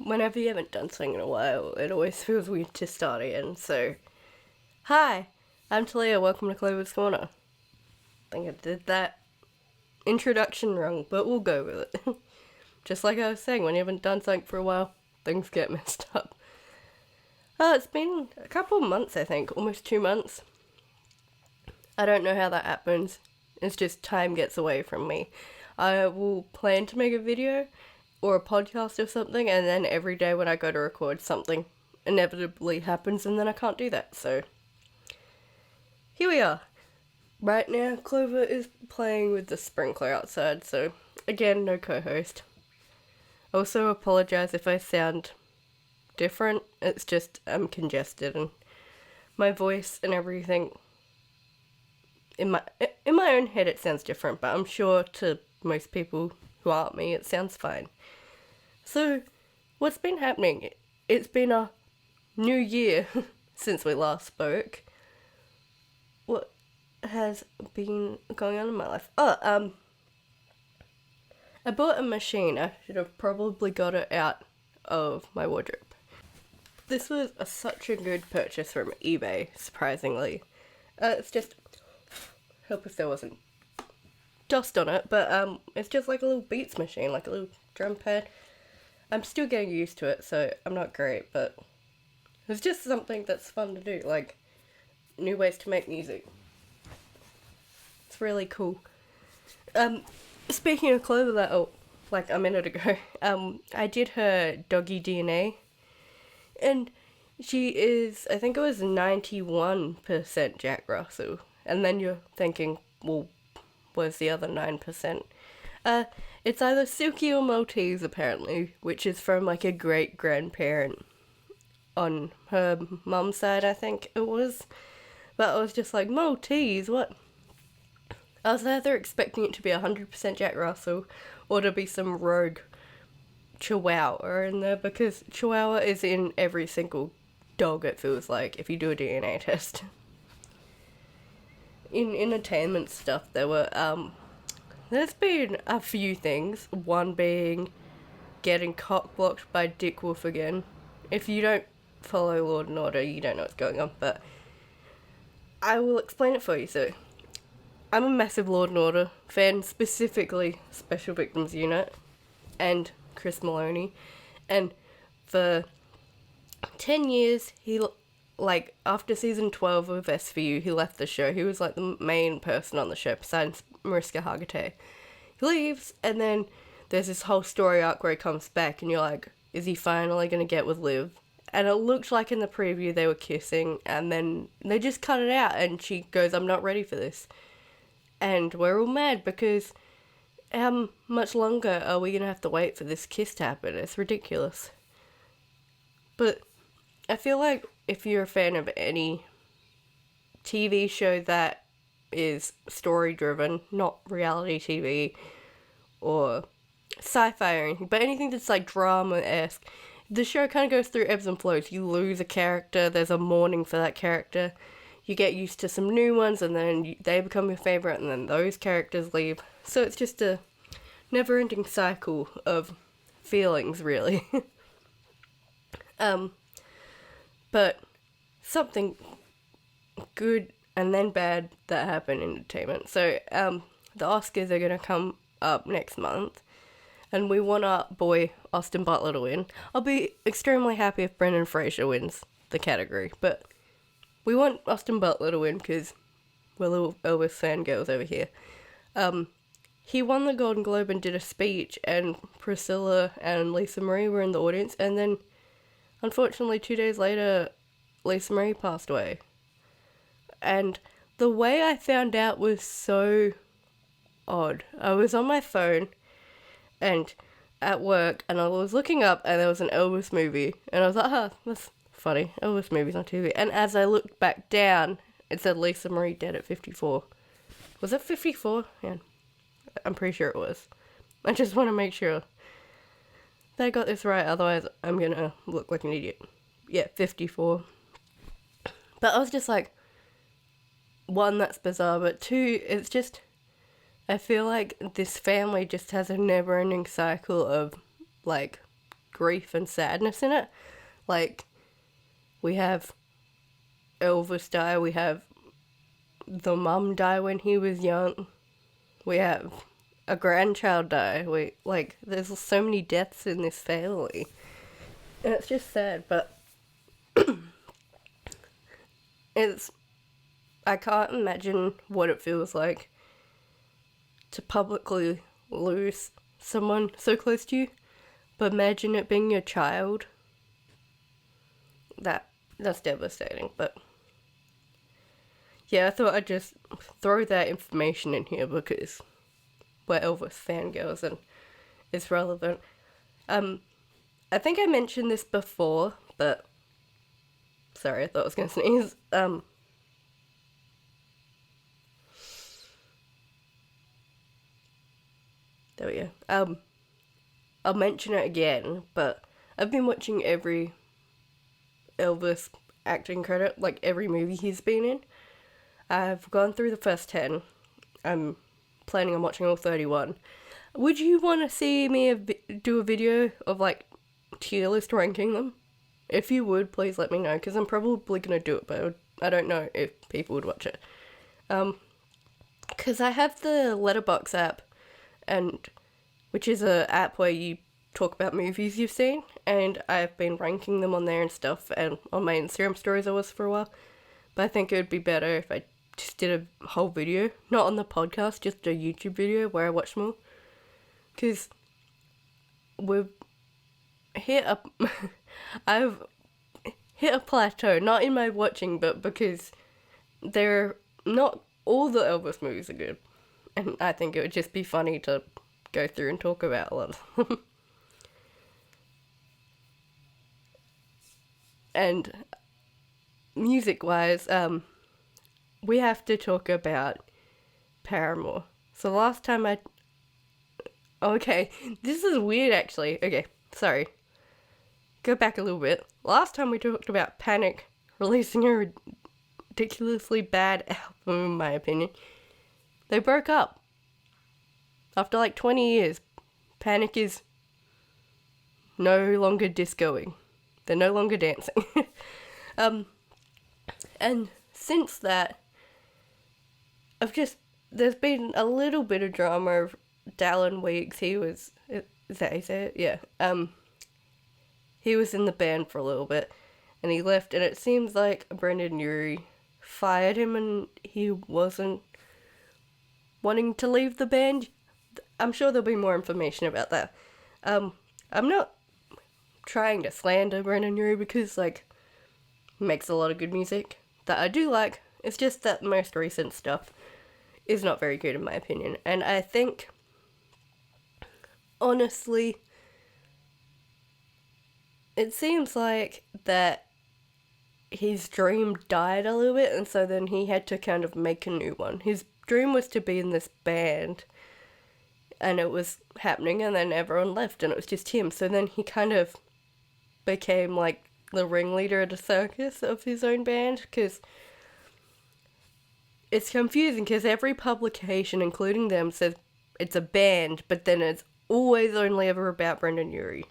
Whenever you haven't done something in a while, it always feels weird to start again. So, hi, I'm Talia. Welcome to Clover's Corner. I think I did that introduction wrong, but we'll go with it. Just like I was saying, when you haven't done something for a while, things get messed up. It's been a couple of months, I think, almost 2 months. I don't know how that happens. It's just time gets away from me. I will plan to make a video or a podcast or something, and then every day when I go to record, something inevitably happens, and then I can't do that. So here we are. Right now, Clover is playing with the sprinkler outside, so again, no co-host. Also apologize if I sound different. It's just I'm congested and my voice and everything in my own head it sounds different, but I'm sure to most people who aren't me it sounds fine. So what's been happening? It's been a new year since we last spoke. What has been going on in my life? I bought a machine. I should have probably got it out of my wardrobe. This was such a good purchase from eBay, surprisingly. It's just, hope if there wasn't dust on it, but it's just like a little beats machine, like a little drum pad. I'm still getting used to it, so I'm not great, but it's just something that's fun to do, like new ways to make music. It's really cool. Speaking of Clover, like a minute ago, I did her doggy DNA, and she is, I think it was 91% Jack Russell, and then you're thinking, well, where's the other 9%? It's either Silky or Maltese, apparently, which is from, like, a great-grandparent on her mum's side, I think it was. But I was just like, Maltese, what? I was either expecting it to be 100% Jack Russell or to be some rogue Chihuahua in there, because Chihuahua is in every single dog, it feels like, if you do a DNA test. In entertainment stuff, there's been a few things. One being getting cock-blocked by Dick Wolf again. If you don't follow Law & Order, you don't know what's going on, but I will explain it for you. So, I'm a massive Law & Order fan, specifically Special Victims Unit and Chris Maloney, and for 10 years, after season 12 of SVU, he left the show. He was, like, the main person on the show, besides Mariska Hargitay. He leaves, and then there's this whole story arc where he comes back, and you're like, is he finally gonna get with Liv? And it looked like in the preview they were kissing, and then they just cut it out, and she goes, I'm not ready for this. And we're all mad, because how much longer are we gonna have to wait for this kiss to happen? It's ridiculous. But I feel like if you're a fan of any TV show that is story-driven, not reality TV or sci-fi or anything, but anything that's like drama-esque, the show kind of goes through ebbs and flows. You lose a character, there's a mourning for that character, you get used to some new ones, and then they become your favourite, and then those characters leave. So it's just a never-ending cycle of feelings, really. But something good and then bad that happened in entertainment. So, the Oscars are going to come up next month, and we want our boy Austin Butler to win. I'll be extremely happy if Brendan Fraser wins the category, but we want Austin Butler to win because we're little Elvis fangirls over here. He won the Golden Globe and did a speech, and Priscilla and Lisa Marie were in the audience, and then unfortunately 2 days later Lisa Marie passed away. And the way I found out was so odd. I was on my phone and at work, and I was looking up, and there was an Elvis movie, and I was like, that's funny, Elvis movies on TV. And as I looked back down, it said Lisa Marie dead at 54. Was it 54? Yeah, I'm pretty sure it was. I just want to make sure that I got this right, otherwise I'm gonna look like an idiot. Yeah, 54. But I was just like, one, that's bizarre, but two, it's just, I feel like this family just has a never-ending cycle of, like, grief and sadness in it. Like, we have Elvis die, we have the mum die when he was young, we have a grandchild die, there's so many deaths in this family. And it's just sad, but I can't imagine what it feels like to publicly lose someone so close to you. But imagine it being your child. That's devastating, but yeah, I thought I'd just throw that information in here because we're Elvis fangirls and it's relevant. I think I mentioned this before, but sorry, I thought I was gonna sneeze. There we go. I'll mention it again, but I've been watching every Elvis acting credit, like every movie he's been in. I've gone through the first 10. I'm planning on watching all 31. Would you want to see me do a video of, like, tier list ranking them? If you would, please let me know, because I'm probably going to do it, but I don't know if people would watch it. Because I have the Letterboxd app, which is a app where you talk about movies you've seen, and I've been ranking them on there and stuff, and on my Instagram stories I was for a while. But I think it would be better if I just did a whole video, not on the podcast, just a YouTube video where I watch them all. Because we've hit I've hit a plateau, not in my watching, but because not all the Elvis movies are good. And I think it would just be funny to go through and talk about a lot of them. And music-wise, we have to talk about Paramore. So last time okay, this is weird actually. Okay, sorry. Go back a little bit. Last time we talked about Panic releasing a ridiculously bad album, in my opinion. They broke up. After like 20 years, Panic is no longer discoing. They're no longer dancing. And since that, there's been a little bit of drama of Dallin Weeks. Is that how you say it? Yeah. He was in the band for a little bit, and he left, and it seems like Brendan Urie fired him, and he wasn't wanting to leave the band. I'm sure there'll be more information about that. I'm not trying to slander Brendan Urie because, like, he makes a lot of good music that I do like. It's just that the most recent stuff is not very good in my opinion. And I think, honestly, it seems like that his dream died a little bit, and so then he had to kind of make a new one. His dream was to be in this band, and it was happening, and then everyone left, and it was just him. So then he kind of became, like, the ringleader of the circus of his own band, because it's confusing, because every publication, including them, says it's a band, but then it's always only ever about Brendan Urie.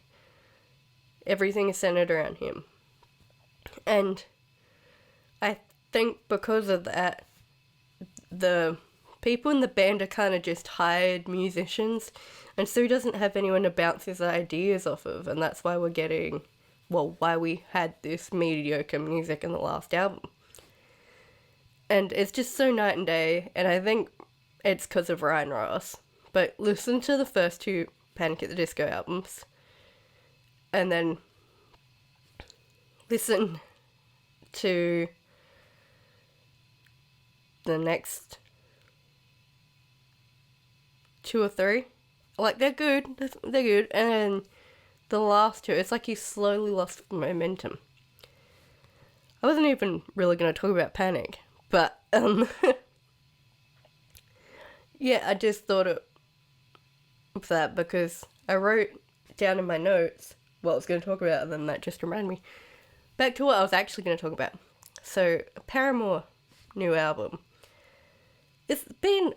Everything is centered around him. And I think because of that, the people in the band are kind of just hired musicians, and so he doesn't have anyone to bounce his ideas off of, and that's why why we had this mediocre music in the last album. And it's just so night and day, and I think it's because of Ryan Ross. But listen to the first two Panic at the Disco albums, and then listen to the next 2 or 3. Like, they're good, and then the last 2, it's like he slowly lost momentum. I wasn't even really going to talk about Panic, but, yeah, I just thought of that because I wrote down in my notes what I was going to talk about, and then that just reminded me. Back to what I was actually going to talk about. So, Paramore new album. It's been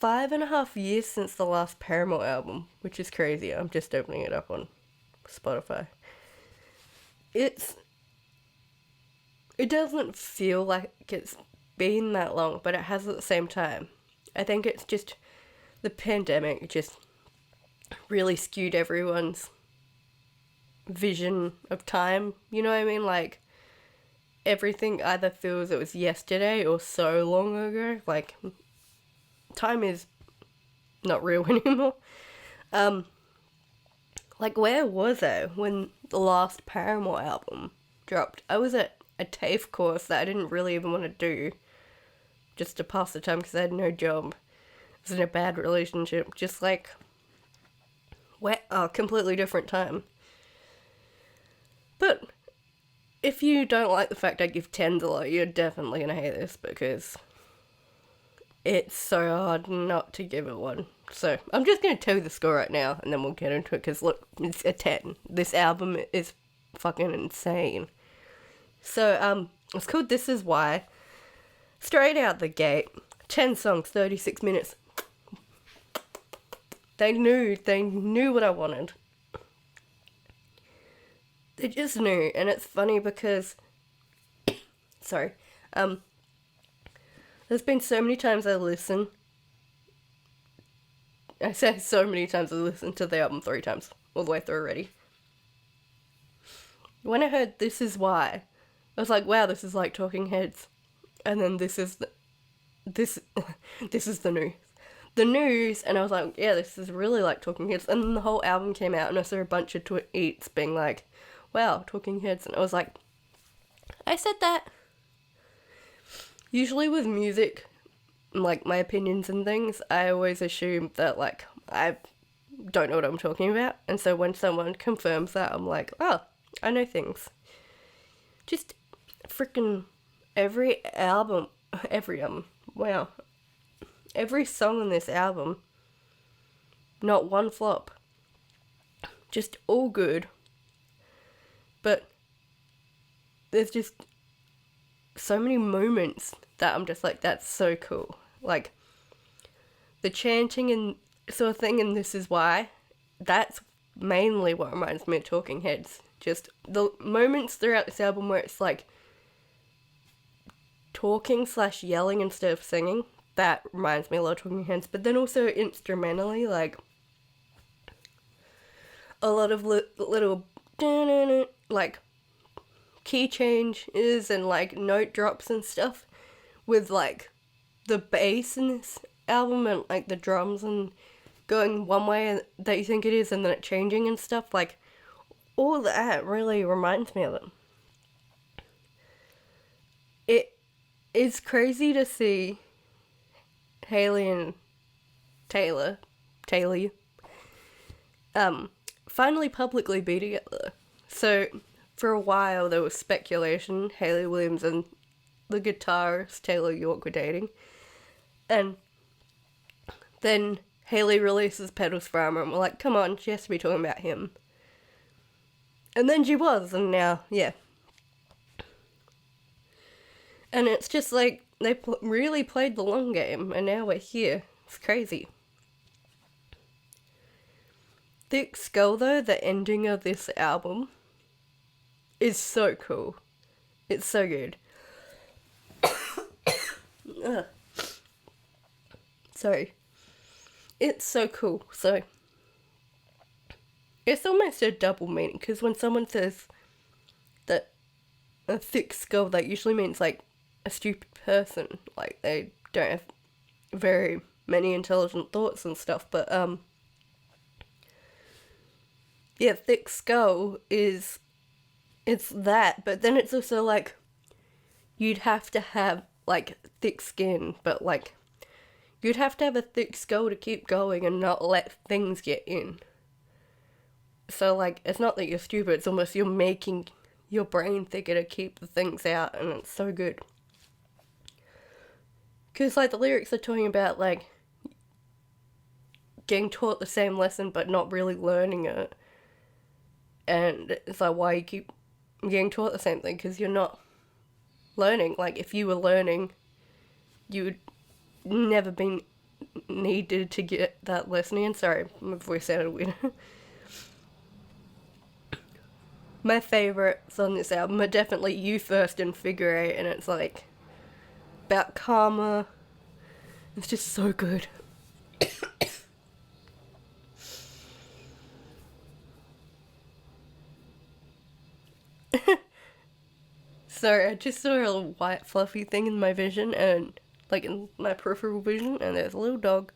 5.5 years since the last Paramore album, which is crazy. I'm just opening it up on Spotify. It doesn't feel like it's been that long, but it has at the same time. I think it's just the pandemic just really skewed everyone's vision of time, you know what I mean? Like, everything either feels it was yesterday or so long ago. Like, time is not real anymore. Like, where was I when the last Paramore album dropped? I was at a TAFE course that I didn't really even want to do, just to pass the time because I had no job. I was in a bad relationship, just like, completely different time. But if you don't like the fact I give 10s a lot, you're definitely going to hate this because it's so hard not to give it one. So I'm just going to tell you the score right now and then we'll get into it because look, it's a 10. This album is fucking insane. So it's called This Is Why. Straight out the gate, 10 songs, 36 minutes. They knew what I wanted. They just knew, and it's funny because, sorry, there's been so many times I say so many times I listened to the album 3 times, all the way through already. When I heard This Is Why, I was like, wow, this is like Talking Heads. And then this is the news. The news, and I was like, yeah, this is really like Talking Heads. And then the whole album came out, and I saw a bunch of tweets being like, wow, Talking Heads. And I was like, I said that. Usually with music, like my opinions and things, I always assume that like I don't know what I'm talking about. And so when someone confirms that, I'm like, oh, I know things. Just freaking every song on this album, not one flop. Just all good. But there's just so many moments that I'm just like, that's so cool. Like, the chanting and sort of thing, and This Is Why, that's mainly what reminds me of Talking Heads. Just the moments throughout this album where it's like talking / yelling instead of singing, that reminds me a lot of Talking Heads. But then also instrumentally, like, a lot of little like key changes and like note drops and stuff with like the bass in this album and like the drums and going one way that you think it is and then it changing and stuff. Like, all that really reminds me of it. It is crazy to see Hayley and Taylor finally publicly be together. So for a while there was speculation Hayley Williams and the guitarist Taylor York were dating, and then Hayley releases Petals for Armor and we're like, come on, she has to be talking about him. And then she was, and now, yeah. And it's just like, they really played the long game, and now we're here. It's crazy. Thick Skull, though, the ending of this album, is so cool. It's so good. Sorry. It's so cool. So, it's almost a double meaning, because when someone says that a thick skull, that usually means, like, a stupid person. Like, they don't have very many intelligent thoughts and stuff, but, yeah, thick skull it's that, but then it's also, like, you'd have to have, like, thick skin, but, like, you'd have to have a thick skull to keep going and not let things get in. So, like, it's not that you're stupid, it's almost you're making your brain thicker to keep the things out, and it's so good. Because, like, the lyrics are talking about, like, getting taught the same lesson but not really learning it. And it's like, why you keep getting taught the same thing? Because you're not learning. Like, if you were learning, you would never been needed to get that lesson in. Sorry, my voice sounded weird. my favourites on this album are definitely You First and Figure Eight, and it's like about karma. It's just so good. Sorry, I just saw a little white fluffy thing in my vision, and like in my peripheral vision, and there's a little dog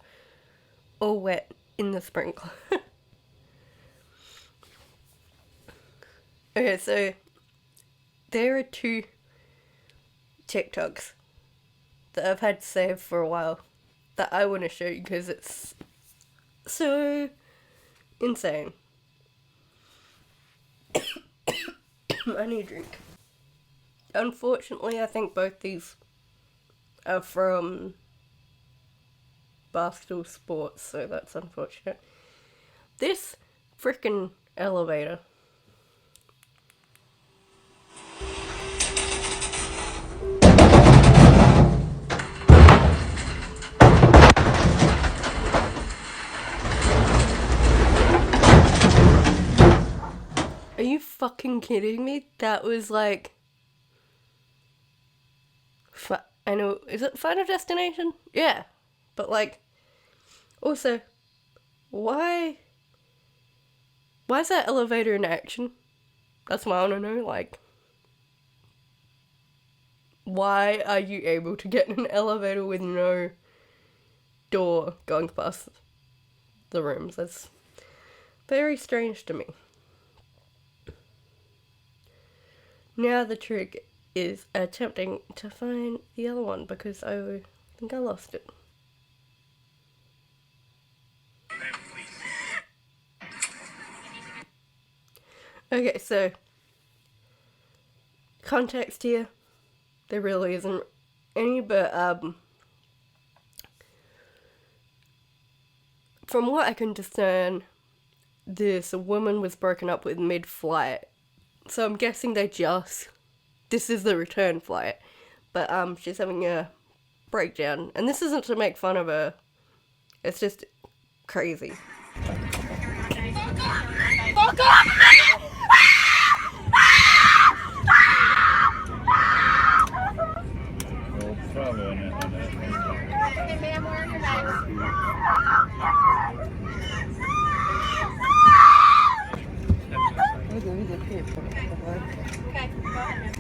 all wet in the sprinkler. Okay, so there are 2 TikToks that I've had saved for a while that I want to show you because it's so insane. I need a drink. Unfortunately, I think both these are from Barstool Sports, so that's unfortunate. This frickin' elevator. Are you fucking kidding me? That was like... I know, is it Final Destination? Yeah. But like, also, why is that elevator in action? That's what I want to know, like, why are you able to get in an elevator with no door going past the rooms? That's very strange to me. Now the trick is attempting to find the other one because I think I lost it. Okay, so context here, there really isn't any, but from what I can discern, this woman was broken up with mid-flight, so I'm guessing this is the return flight, but she's having a breakdown, and this isn't to make fun of her, it's just crazy. Fuck off! Okay, go ahead.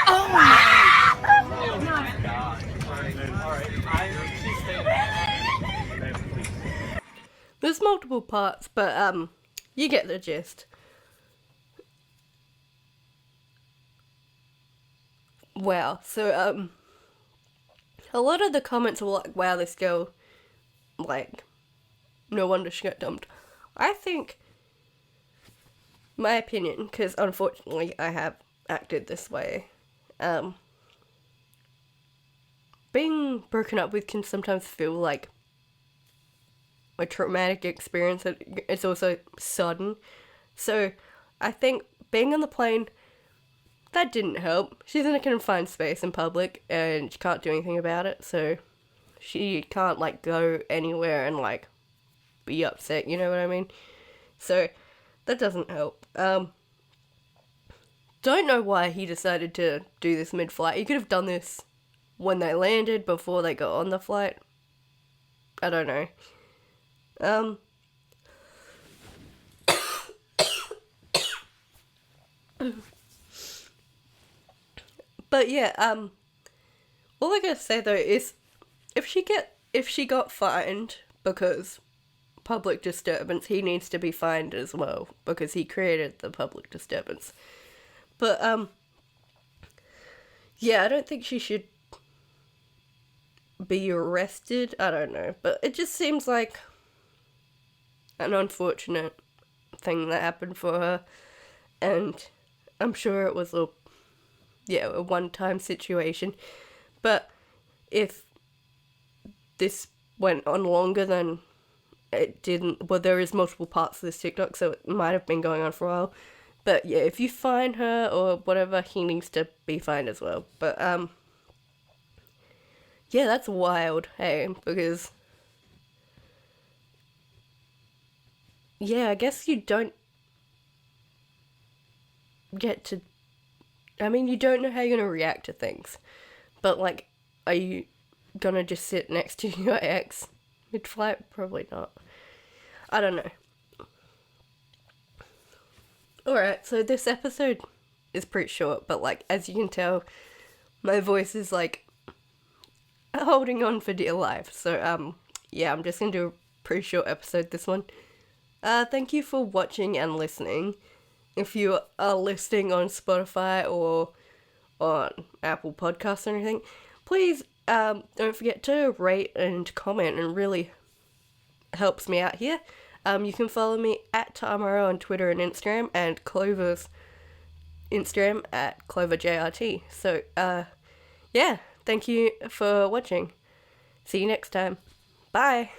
Oh my God. There's multiple parts, but you get the gist. Wow, so a lot of the comments were like, wow, this girl, like, no wonder she got dumped. I think, my opinion, because unfortunately I have acted this way, being broken up with can sometimes feel like a traumatic experience. It's also sudden. So I think being on the plane, that didn't help. She's in a confined space in public and she can't do anything about it, so she can't like go anywhere and like be upset, you know what I mean? So that doesn't help. Don't know why he decided to do this mid-flight. He could have done this when they landed, before they got on the flight. I don't know. But yeah, all I gotta say though is, if she got fined because public disturbance, he needs to be fined as well, because he created the public disturbance. But, yeah, I don't think she should be arrested. I don't know, but it just seems like an unfortunate thing that happened for her, and I'm sure it was a one-time situation. But if this went on longer than it didn't, well, there is multiple parts of this TikTok, so it might have been going on for a while. But yeah, if you fine her or whatever, he needs to be fined as well. But yeah, that's wild, hey, because yeah, I guess you don't get to. I mean, you don't know how you're gonna react to things, but like, are you gonna just sit next to your ex mid-flight? Probably not. I don't know. Alright, so this episode is pretty short, but like, as you can tell, my voice is like holding on for dear life. So, yeah, I'm just gonna do a pretty short episode this one. Thank you for watching and listening. If you are listening on Spotify or on Apple Podcasts or anything, please don't forget to rate and comment. And really helps me out here. You can follow me at Tahmorrow on Twitter and Instagram, and Clover's Instagram at CloverJRT. So, yeah, thank you for watching. See you next time. Bye.